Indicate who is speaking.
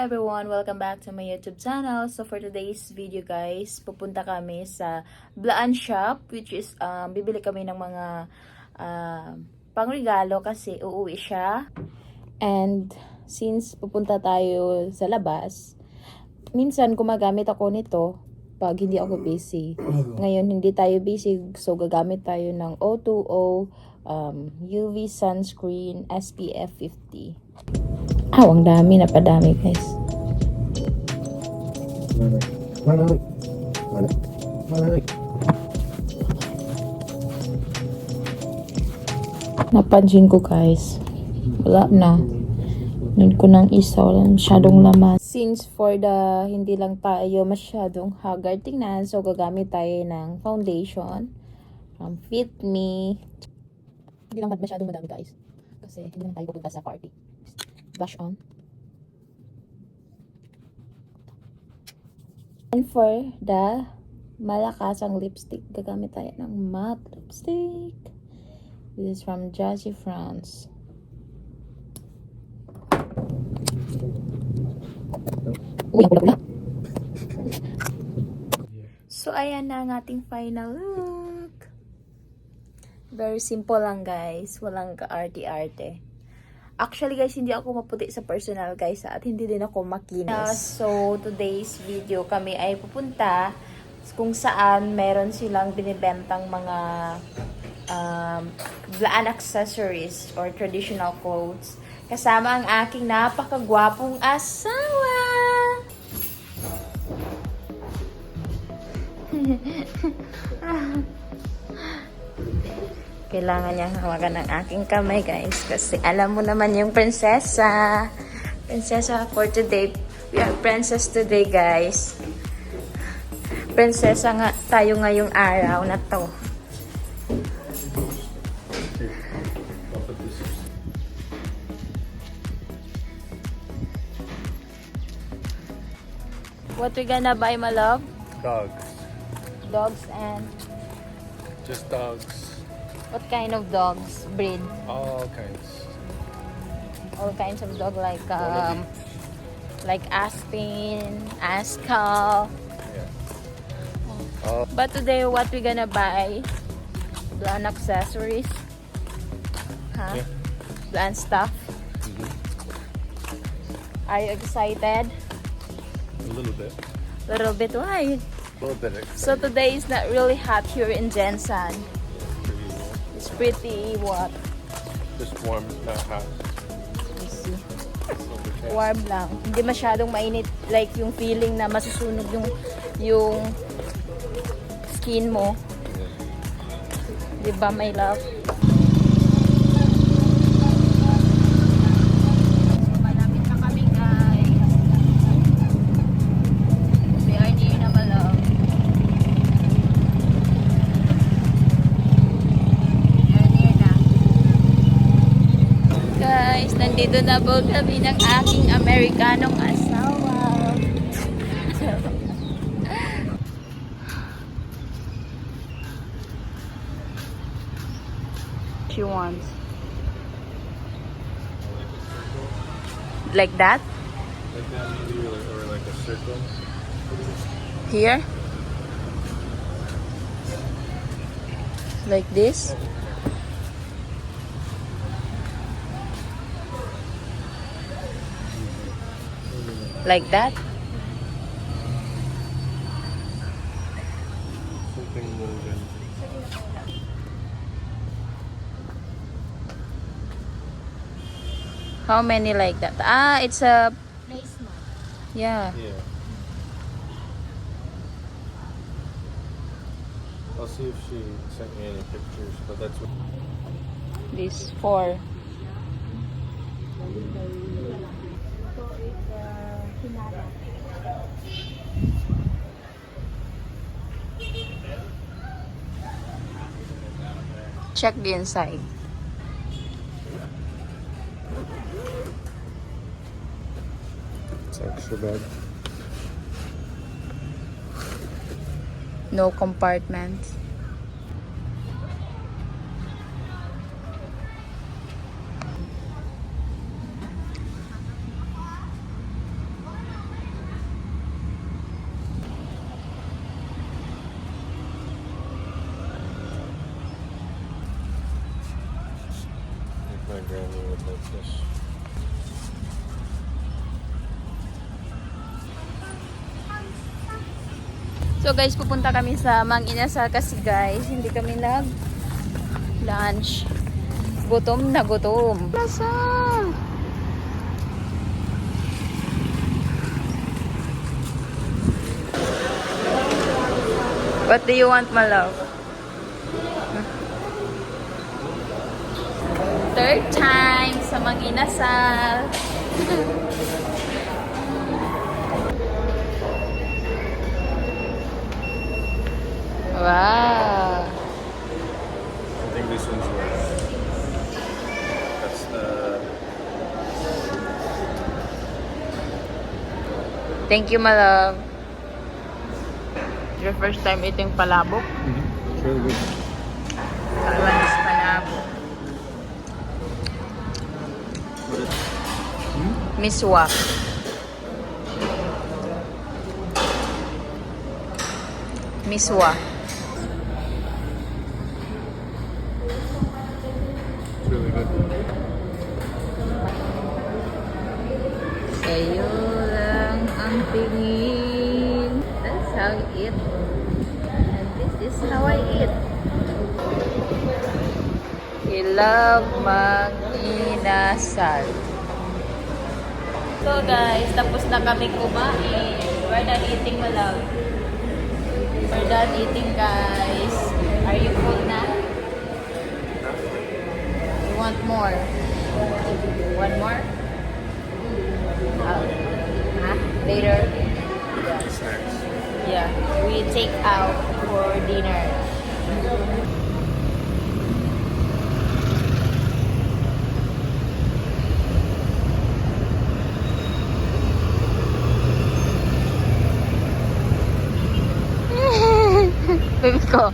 Speaker 1: everyone! Welcome back to my YouTube channel. So for today's video guys, pupunta kami sa Blaan Shop, which is bibili kami ng mga pangregalo kasi uuwi siya. And since pupunta tayo sa labas, minsan gumagamit ako nito pag hindi ako busy. Ngayon hindi tayo busy, so gagamit tayo ng O2O UV sunscreen SPF 50. Ang dami, napadami guys. Napansin ko guys, wala na. Need ko ng isa, wala masyadong laman. Since for the hindi lang tayo masyadong haggard tingnan, so gagamit tayo ng foundation from Fit Me. Hindi lang masyadong madami guys, kasi hindi naman tayo pupunta sa party. Blush on. And for the malakasang lipstick, gagamit tayo ng matte lipstick. This is from Jazzy France. Uy, ang pula-pula. So, ayan na ang ating final look. Very simple lang guys. Walang ka-arte-arte. Actually guys, hindi ako maputi sa personal guys at hindi din ako makinis. So, today's video kami ay pupunta kung saan meron silang binibentang mga Blaan accessories or traditional clothes. Kasama ang aking napakagwapong asawa. Kailangan niyang hawakan ng aking kamay guys, kasi alam mo naman yung prinsesa for today. We are princess today guys. Prinsesa nga tayo ngayong araw na to. What we gonna buy, my love?
Speaker 2: Dogs.
Speaker 1: Dogs and
Speaker 2: Just dogs.
Speaker 1: what kind of dogs? Breed?
Speaker 2: All kinds.
Speaker 1: All kinds of dog like Aspin, Askal.
Speaker 2: Yeah.
Speaker 1: But today, what we gonna buy? Blaan accessories. Huh?
Speaker 2: Yeah.
Speaker 1: Blaan stuff. Are you excited?
Speaker 2: A little bit.
Speaker 1: Little bit. Why?
Speaker 2: A little bit excited.
Speaker 1: So today is not really hot here in Jensen.
Speaker 2: Pretty warm.
Speaker 1: It's pretty what?
Speaker 2: Just warm, not hot.
Speaker 1: Let's see.
Speaker 2: Overcast.
Speaker 1: Warm lang. Hindi masyadong mainit. Like yung feeling na masusunog yung skin mo. Diba, my love? Malapit na kami, guys. We are near na, my love. We are near na. Guys, nandito na po kami ng aking Amerikanong asawa. She wants. Like that?
Speaker 2: Like that maybe, or like a circle.
Speaker 1: Here? Like this? Like that?
Speaker 2: Something woven.
Speaker 1: How many like that? Ah, it's a... Yeah.
Speaker 2: Yeah. I'll see if she sent me any pictures, but that's what.
Speaker 1: This 4. Check the inside.
Speaker 2: It's extra bad.
Speaker 1: No compartments.
Speaker 2: My granny would like this.
Speaker 1: So guys, pupunta kami sa Mang Inasal kasi guys, hindi kami lunch. Gutom na gutom. Lasal! What do you want, my love? Third time sa Mang Inasal. Wow.
Speaker 2: I think this one's worse. That's the.
Speaker 1: Thank you, my love. Your first time eating palabok?
Speaker 2: It's really good.
Speaker 1: Taiwan is palabok. Miswa. Miswa.
Speaker 2: It's really good.
Speaker 1: Sa'yo lang ang tingin. That's how you eat. And this is how I eat. I love Mang Inasal. So guys, tapos na kami kumain. We're done eating, my love. We're done eating, guys. Are you full na? You want more? One more? Huh? Later?
Speaker 2: Snacks.
Speaker 1: Yeah. We take out for dinner. Baby ko.